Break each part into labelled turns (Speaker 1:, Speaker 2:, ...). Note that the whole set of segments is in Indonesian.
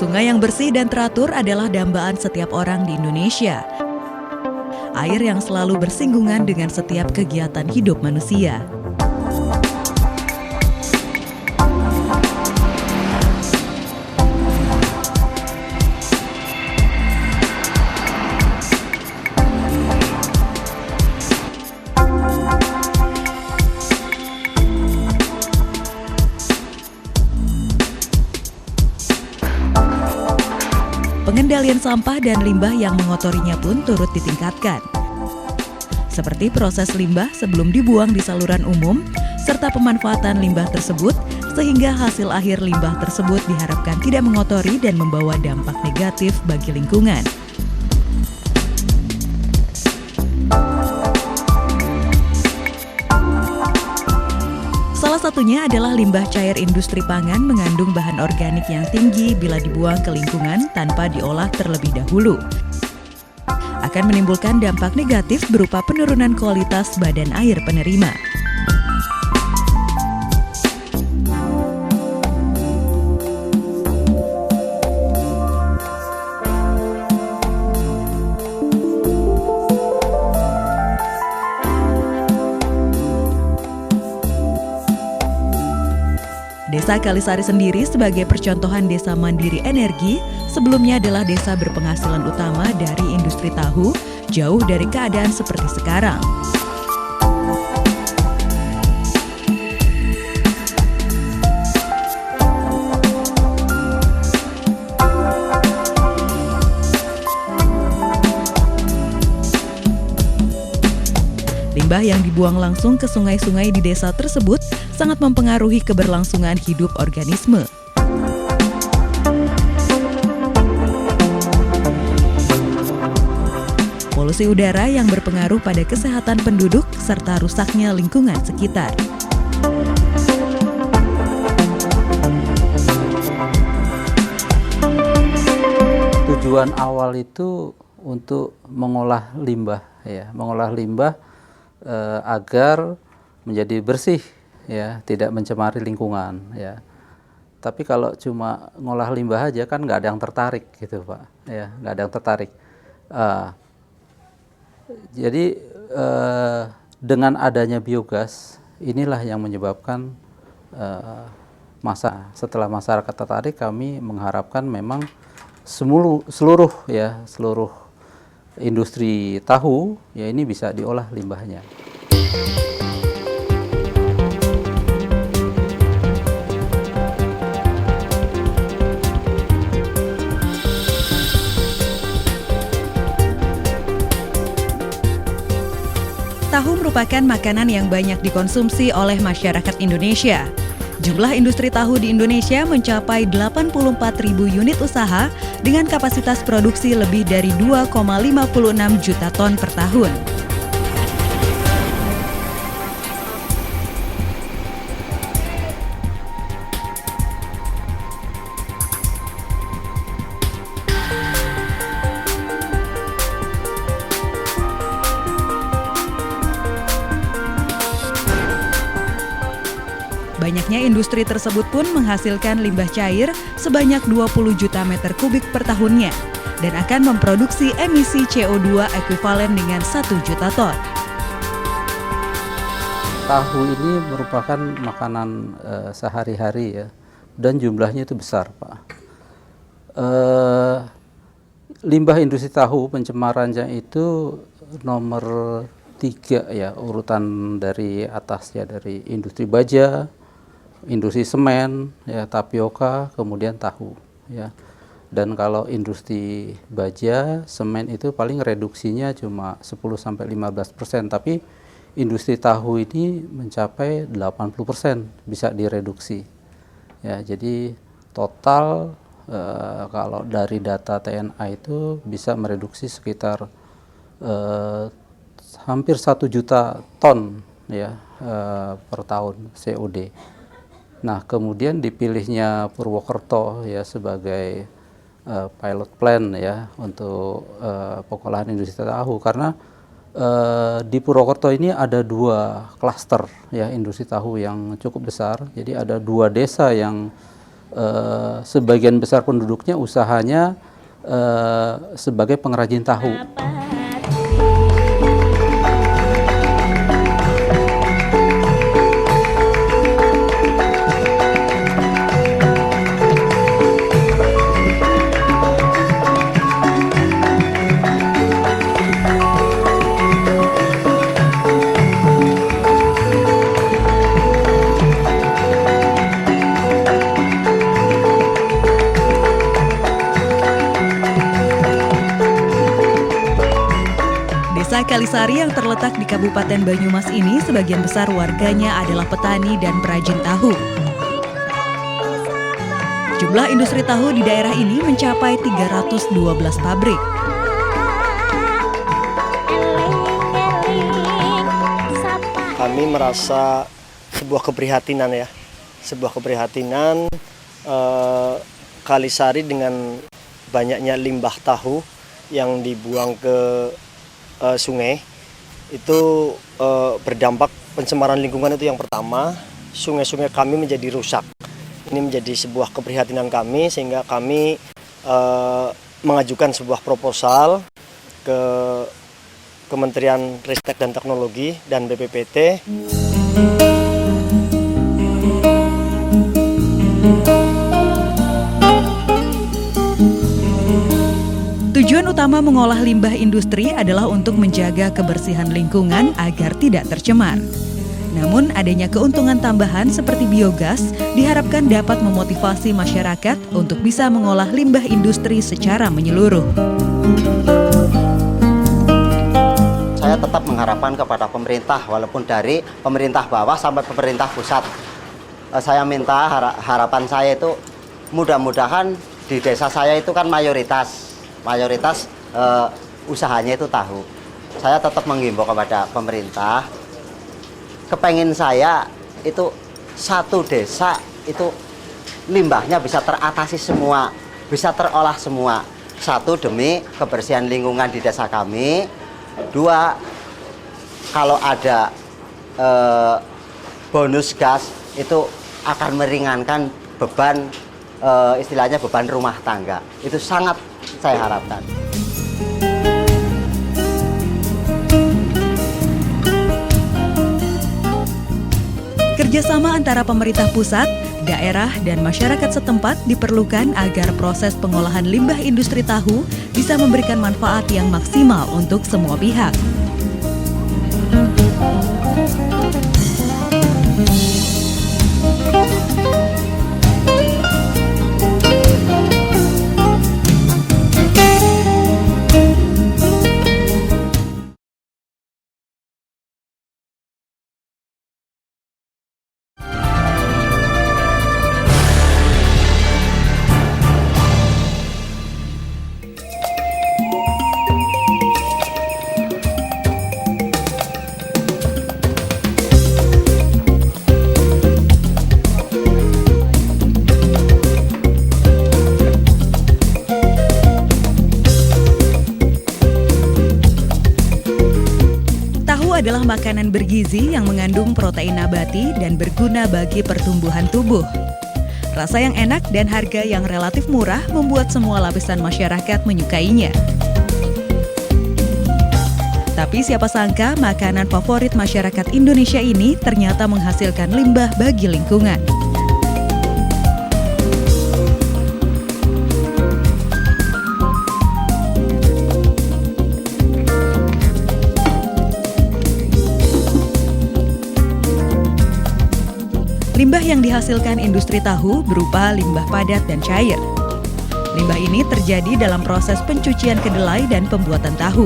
Speaker 1: Sungai yang bersih dan teratur adalah dambaan setiap orang di Indonesia. Air yang selalu bersinggungan dengan setiap kegiatan hidup manusia. Pengendalian sampah dan limbah yang mengotorinya pun turut ditingkatkan. Seperti proses limbah sebelum dibuang di saluran umum, serta pemanfaatan limbah tersebut, sehingga hasil akhir limbah tersebut diharapkan tidak mengotori dan membawa dampak negatif bagi lingkungan. Salah satunya adalah limbah cair industri pangan mengandung bahan organik yang tinggi bila dibuang ke lingkungan tanpa diolah terlebih dahulu. Akan menimbulkan dampak negatif berupa penurunan kualitas badan air penerima. Desa Kalisari sendiri sebagai percontohan desa mandiri energi, sebelumnya adalah desa berpenghasilan utama dari industri tahu, jauh dari keadaan seperti sekarang. Limbah yang dibuang langsung ke sungai-sungai di desa tersebut sangat mempengaruhi keberlangsungan hidup organisme. Polusi udara yang berpengaruh pada kesehatan penduduk serta rusaknya lingkungan sekitar.
Speaker 2: Tujuan awal itu untuk mengolah limbah, mengolah limbah agar menjadi bersih, tidak mencemari lingkungan, Tapi kalau cuma ngolah limbah aja kan nggak ada yang tertarik gitu, Pak, nggak ada yang tertarik. Jadi dengan adanya biogas inilah yang menyebabkan setelah masyarakat tertarik, kami mengharapkan memang seluruh industri tahu ini bisa diolah limbahnya.
Speaker 1: Tahu merupakan makanan yang banyak dikonsumsi oleh masyarakat Indonesia. Jumlah industri tahu di Indonesia mencapai 84.000 unit usaha dengan kapasitas produksi lebih dari 2,56 juta ton per tahun. Banyaknya industri tersebut pun menghasilkan limbah cair sebanyak 20 juta meter kubik per tahunnya dan akan memproduksi emisi CO2 ekuivalen dengan 1 juta ton.
Speaker 2: Tahu ini merupakan makanan sehari-hari dan jumlahnya itu besar, Pak. Limbah industri tahu pencemarannya itu nomor 3 urutan dari atasnya, dari industri baja, industri semen, tapioka, kemudian tahu, Dan kalau industri baja, semen itu paling reduksinya cuma 10-15%, tapi industri tahu ini mencapai 80% bisa direduksi. Jadi total Kalau dari data TNA itu bisa mereduksi sekitar hampir 1 juta ton ya per tahun COD. Nah, kemudian dipilihnya Purwokerto ya sebagai pilot plan ya untuk pengolahan industri tahu, karena di Purwokerto ini ada 2 klaster ya industri tahu yang cukup besar. Jadi ada 2 desa yang sebagian besar penduduknya usahanya sebagai pengrajin tahu.
Speaker 1: Desa Kalisari yang terletak di Kabupaten Banyumas ini sebagian besar warganya adalah petani dan perajin tahu. Jumlah industri tahu di daerah ini mencapai 312 pabrik.
Speaker 3: Kami merasa sebuah keprihatinan ya, Kalisari dengan banyaknya limbah tahu yang dibuang ke sungai itu berdampak pencemaran lingkungan. Itu yang pertama. Sungai-sungai kami menjadi rusak. Ini menjadi sebuah keprihatinan kami, sehingga kami mengajukan sebuah proposal ke Kementerian Ristek dan Teknologi dan BPPT.
Speaker 1: Tujuan utama mengolah limbah industri adalah untuk menjaga kebersihan lingkungan agar tidak tercemar. Namun adanya keuntungan tambahan seperti biogas diharapkan dapat memotivasi masyarakat untuk bisa mengolah limbah industri secara menyeluruh.
Speaker 4: Saya tetap mengharapkan kepada pemerintah, walaupun dari pemerintah bawah sampai pemerintah pusat. Saya minta harapan saya itu mudah-mudahan di desa saya itu kan mayoritas usahanya itu tahu. Saya tetap menghimbau kepada pemerintah, kepengin saya itu satu desa itu limbahnya bisa teratasi semua, bisa terolah semua. 1, demi kebersihan lingkungan di desa kami. 2, kalau ada bonus gas itu akan meringankan beban istilahnya beban rumah tangga. Itu sangat saya harapkan.
Speaker 1: Kerjasama antara pemerintah pusat, daerah, dan masyarakat setempat diperlukan agar proses pengolahan limbah industri tahu bisa memberikan manfaat yang maksimal untuk semua pihak. Adalah makanan bergizi yang mengandung protein nabati dan berguna bagi pertumbuhan tubuh. Rasa yang enak dan harga yang relatif murah membuat semua lapisan masyarakat menyukainya. Tapi siapa sangka makanan favorit masyarakat Indonesia ini ternyata menghasilkan limbah bagi lingkungan. Limbah yang dihasilkan industri tahu berupa limbah padat dan cair. Limbah ini terjadi dalam proses pencucian kedelai dan pembuatan tahu.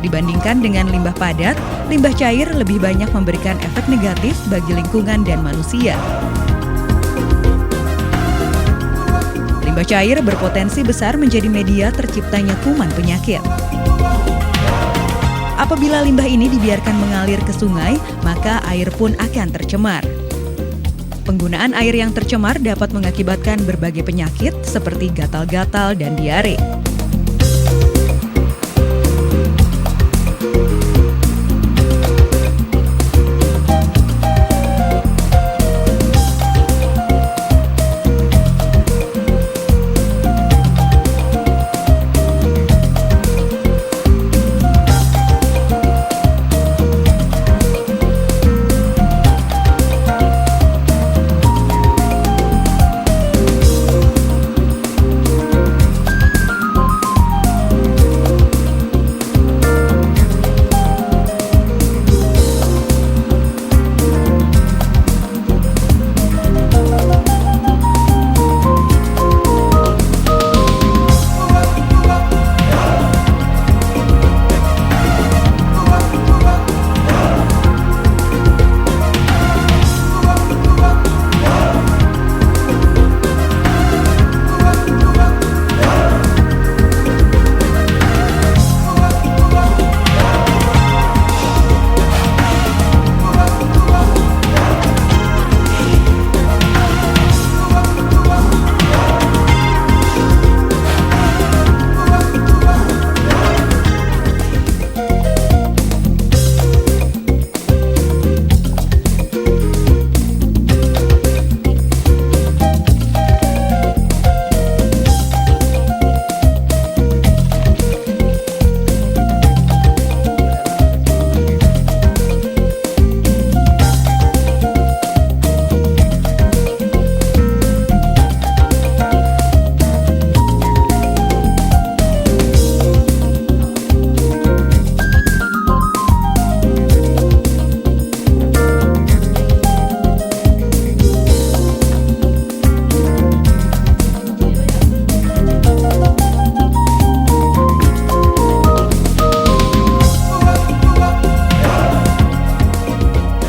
Speaker 1: Dibandingkan dengan limbah padat, limbah cair lebih banyak memberikan efek negatif bagi lingkungan dan manusia. Limbah cair berpotensi besar menjadi media terciptanya kuman penyakit. Apabila limbah ini dibiarkan mengalir ke sungai, maka air pun akan tercemar. Penggunaan air yang tercemar dapat mengakibatkan berbagai penyakit seperti gatal-gatal dan diare.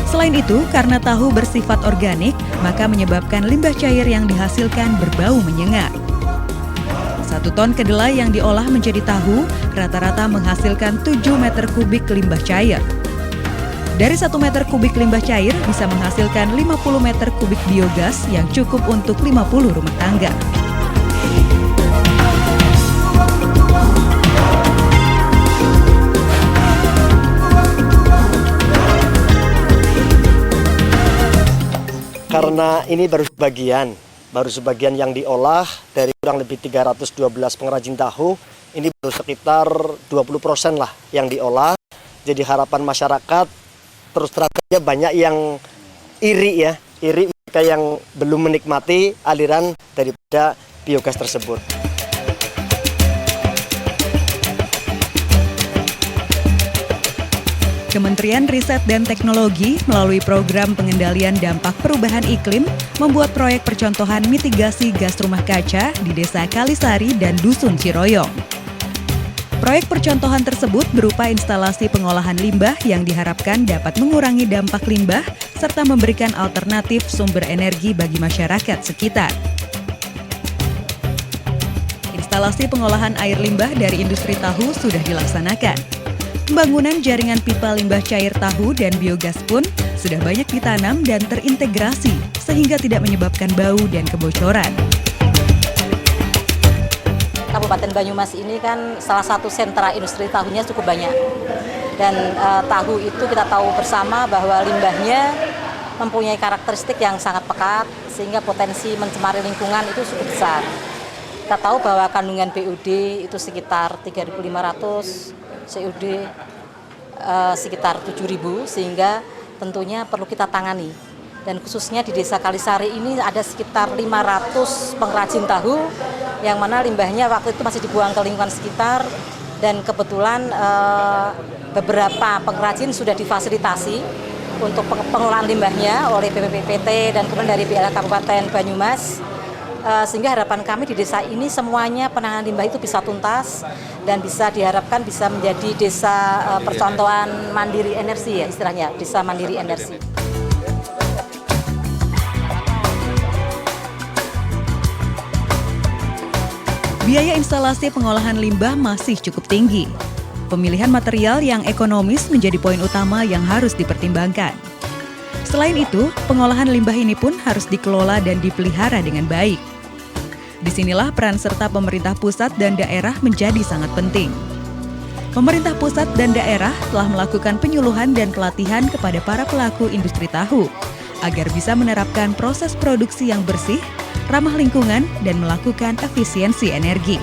Speaker 1: Selain itu, karena tahu bersifat organik, maka menyebabkan limbah cair yang dihasilkan berbau menyengat. 1 ton kedelai yang diolah menjadi tahu rata-rata menghasilkan 7 meter kubik limbah cair. Dari 1 meter kubik limbah cair bisa menghasilkan 50 meter kubik biogas yang cukup untuk 50 rumah tangga.
Speaker 3: Karena ini baru sebagian yang diolah dari kurang lebih 312 pengrajin tahu, ini baru sekitar 20% lah yang diolah. Jadi harapan masyarakat terus terang saja banyak yang iri mereka yang belum menikmati aliran daripada biogas tersebut.
Speaker 1: Kementerian Riset dan Teknologi melalui program pengendalian dampak perubahan iklim membuat proyek percontohan mitigasi gas rumah kaca di Desa Kalisari dan Dusun Ciroyong. Proyek percontohan tersebut berupa instalasi pengolahan limbah yang diharapkan dapat mengurangi dampak limbah serta memberikan alternatif sumber energi bagi masyarakat sekitar. Instalasi pengolahan air limbah dari industri tahu sudah dilaksanakan. Pembangunan jaringan pipa limbah cair tahu dan biogas pun sudah banyak ditanam dan terintegrasi sehingga tidak menyebabkan bau dan kebocoran.
Speaker 5: Kabupaten Banyumas ini kan salah satu sentra industri tahunya cukup banyak. Dan tahu itu kita tahu bersama bahwa limbahnya mempunyai karakteristik yang sangat pekat sehingga potensi mencemari lingkungan itu cukup besar. Kita tahu bahwa kandungan BOD itu sekitar 3.500, COD sekitar 7.000, sehingga tentunya perlu kita tangani. Dan khususnya di Desa Kalisari ini ada sekitar 500 pengrajin tahu yang mana limbahnya waktu itu masih dibuang ke lingkungan sekitar, dan kebetulan beberapa pengrajin sudah difasilitasi untuk pengelolaan limbahnya oleh BPPT dan kemudian dari BLH Kabupaten Banyumas. Sehingga harapan kami di desa ini semuanya penanganan limbah itu bisa tuntas dan bisa diharapkan bisa menjadi desa percontohan mandiri energi, ya istilahnya, desa mandiri energi.
Speaker 1: Biaya instalasi pengolahan limbah masih cukup tinggi. Pemilihan material yang ekonomis menjadi poin utama yang harus dipertimbangkan. Selain itu, pengolahan limbah ini pun harus dikelola dan dipelihara dengan baik. Disinilah peran serta pemerintah pusat dan daerah menjadi sangat penting. Pemerintah pusat dan daerah telah melakukan penyuluhan dan pelatihan kepada para pelaku industri tahu agar bisa menerapkan proses produksi yang bersih, ramah lingkungan, dan melakukan efisiensi energi.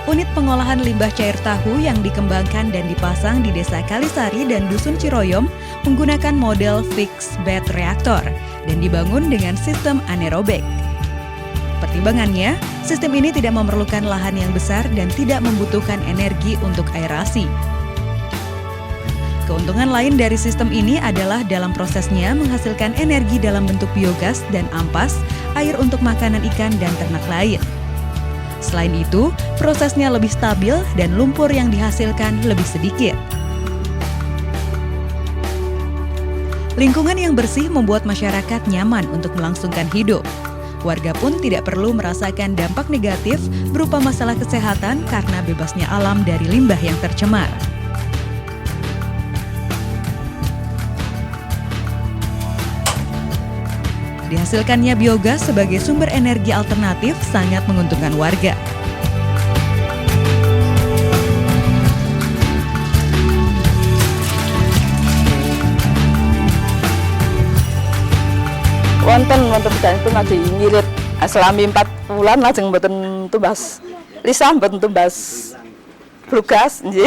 Speaker 1: Unit pengolahan limbah cair tahu yang dikembangkan dan dipasang di Desa Kalisari dan Dusun Ciroyom menggunakan model fixed bed reactor dan dibangun dengan sistem anaerobik. Pertimbangannya, sistem ini tidak memerlukan lahan yang besar dan tidak membutuhkan energi untuk aerasi. Keuntungan lain dari sistem ini adalah dalam prosesnya menghasilkan energi dalam bentuk biogas dan ampas, air untuk makanan ikan dan ternak lain. Selain itu, prosesnya lebih stabil dan lumpur yang dihasilkan lebih sedikit. Lingkungan yang bersih membuat masyarakat nyaman untuk melangsungkan hidup. Warga pun tidak perlu merasakan dampak negatif berupa masalah kesehatan karena bebasnya alam dari limbah yang tercemar. Dihasilkannya biogas sebagai sumber energi alternatif sangat menguntungkan warga.
Speaker 6: Wonten itu ngaji ngirit selami 4 bulan lajeng mboten tumbas lisah mboten tumbas blugas nggih.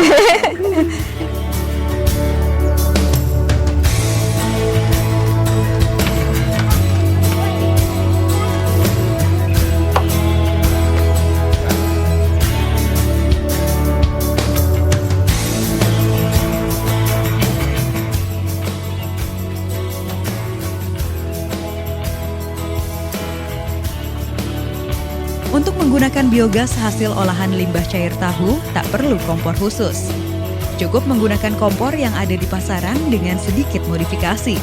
Speaker 1: Untuk menggunakan biogas hasil olahan limbah cair tahu, tak perlu kompor khusus. Cukup menggunakan kompor yang ada di pasaran dengan sedikit modifikasi,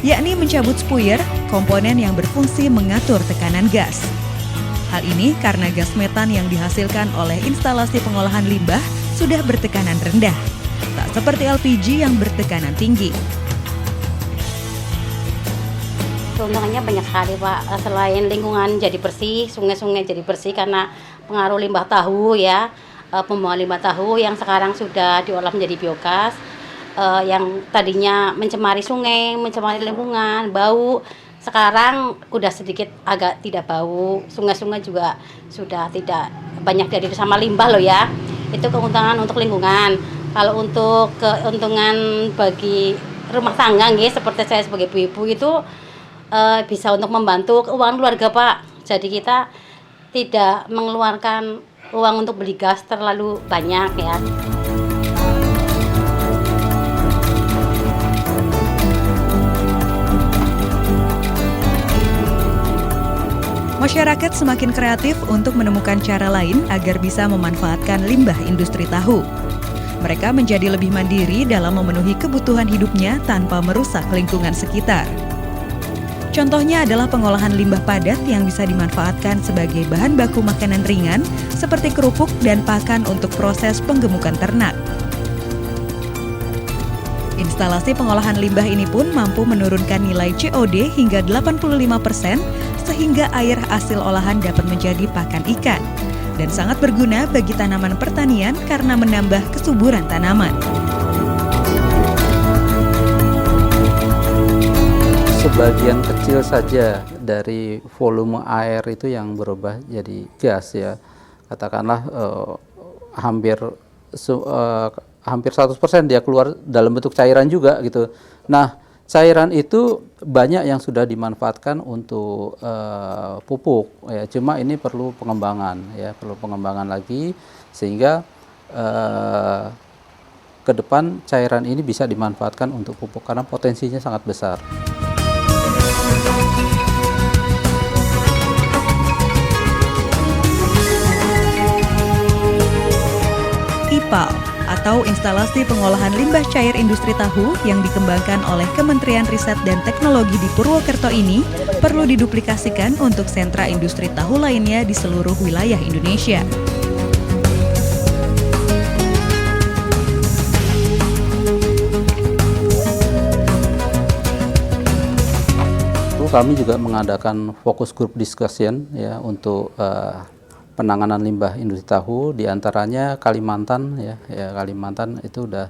Speaker 1: yakni mencabut spuyer, komponen yang berfungsi mengatur tekanan gas. Hal ini karena gas metan yang dihasilkan oleh instalasi pengolahan limbah sudah bertekanan rendah, tak seperti LPG yang bertekanan tinggi.
Speaker 7: Keuntungannya banyak sekali Pak, selain lingkungan jadi bersih, sungai-sungai jadi bersih karena pengaruh limbah tahu ya, pembuangan limbah tahu yang sekarang sudah diolah menjadi biogas, yang tadinya mencemari sungai, mencemari lingkungan, bau, sekarang udah sedikit agak tidak bau, sungai-sungai juga sudah tidak banyak dari sama limbah loh ya, itu keuntungan untuk lingkungan. Kalau untuk keuntungan bagi rumah tangga seperti saya sebagai ibu-ibu itu, bisa untuk membantu keuangan keluarga Pak. Jadi kita tidak mengeluarkan uang untuk beli gas terlalu banyak ya.
Speaker 1: Masyarakat semakin kreatif untuk menemukan cara lain agar bisa memanfaatkan limbah industri tahu. Mereka menjadi lebih mandiri dalam memenuhi kebutuhan hidupnya tanpa merusak lingkungan sekitar. Contohnya adalah pengolahan limbah padat yang bisa dimanfaatkan sebagai bahan baku makanan ringan seperti kerupuk dan pakan untuk proses penggemukan ternak. Instalasi pengolahan limbah ini pun mampu menurunkan nilai COD hingga 85% sehingga air hasil olahan dapat menjadi pakan ikan dan sangat berguna bagi tanaman pertanian karena menambah kesuburan tanaman.
Speaker 2: Sebagian kecil saja dari volume air itu yang berubah jadi gas ya. Katakanlah hampir hampir 100% dia keluar dalam bentuk cairan juga gitu. Nah, cairan itu banyak yang sudah dimanfaatkan untuk pupuk ya. Cuma ini perlu pengembangan ya, perlu pengembangan lagi sehingga ke depan cairan ini bisa dimanfaatkan untuk pupuk karena potensinya sangat besar.
Speaker 1: IPAL atau Instalasi Pengolahan Limbah Cair Industri Tahu yang dikembangkan oleh Kementerian Riset dan Teknologi di Purwokerto ini perlu diduplikasikan untuk sentra industri tahu lainnya di seluruh wilayah Indonesia.
Speaker 2: Kami juga mengadakan fokus group discussion ya untuk penanganan limbah industri tahu, diantaranya Kalimantan ya Kalimantan itu udah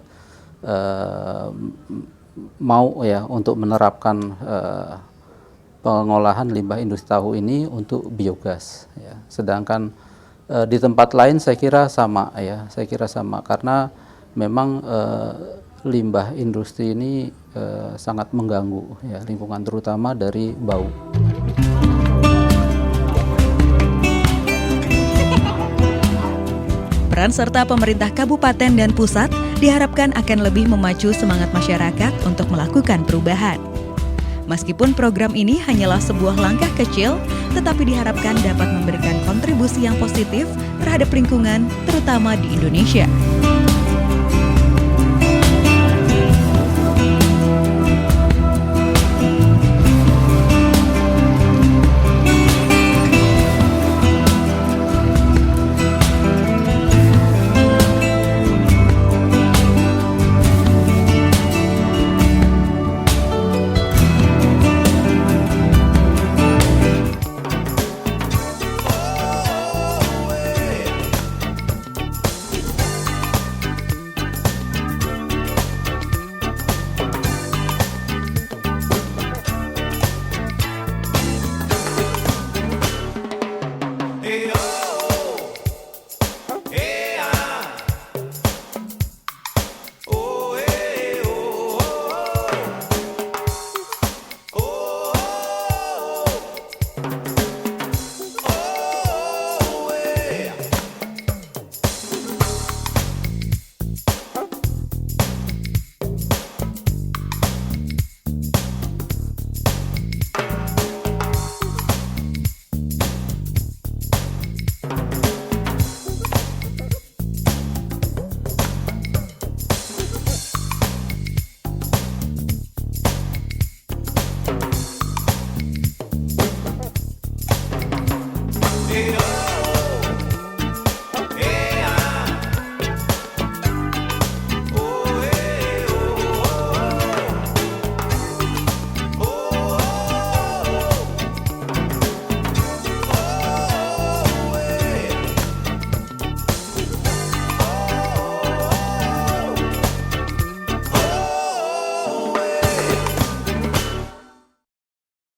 Speaker 2: mau ya untuk menerapkan pengolahan limbah industri tahu ini untuk biogas ya. Sedangkan di tempat lain saya kira sama ya, karena memang limbah industri ini sangat mengganggu ya lingkungan, terutama dari bau.
Speaker 1: Peran serta pemerintah kabupaten dan pusat diharapkan akan lebih memacu semangat masyarakat untuk melakukan perubahan. Meskipun program ini hanyalah sebuah langkah kecil, tetapi diharapkan dapat memberikan kontribusi yang positif terhadap lingkungan, terutama di Indonesia.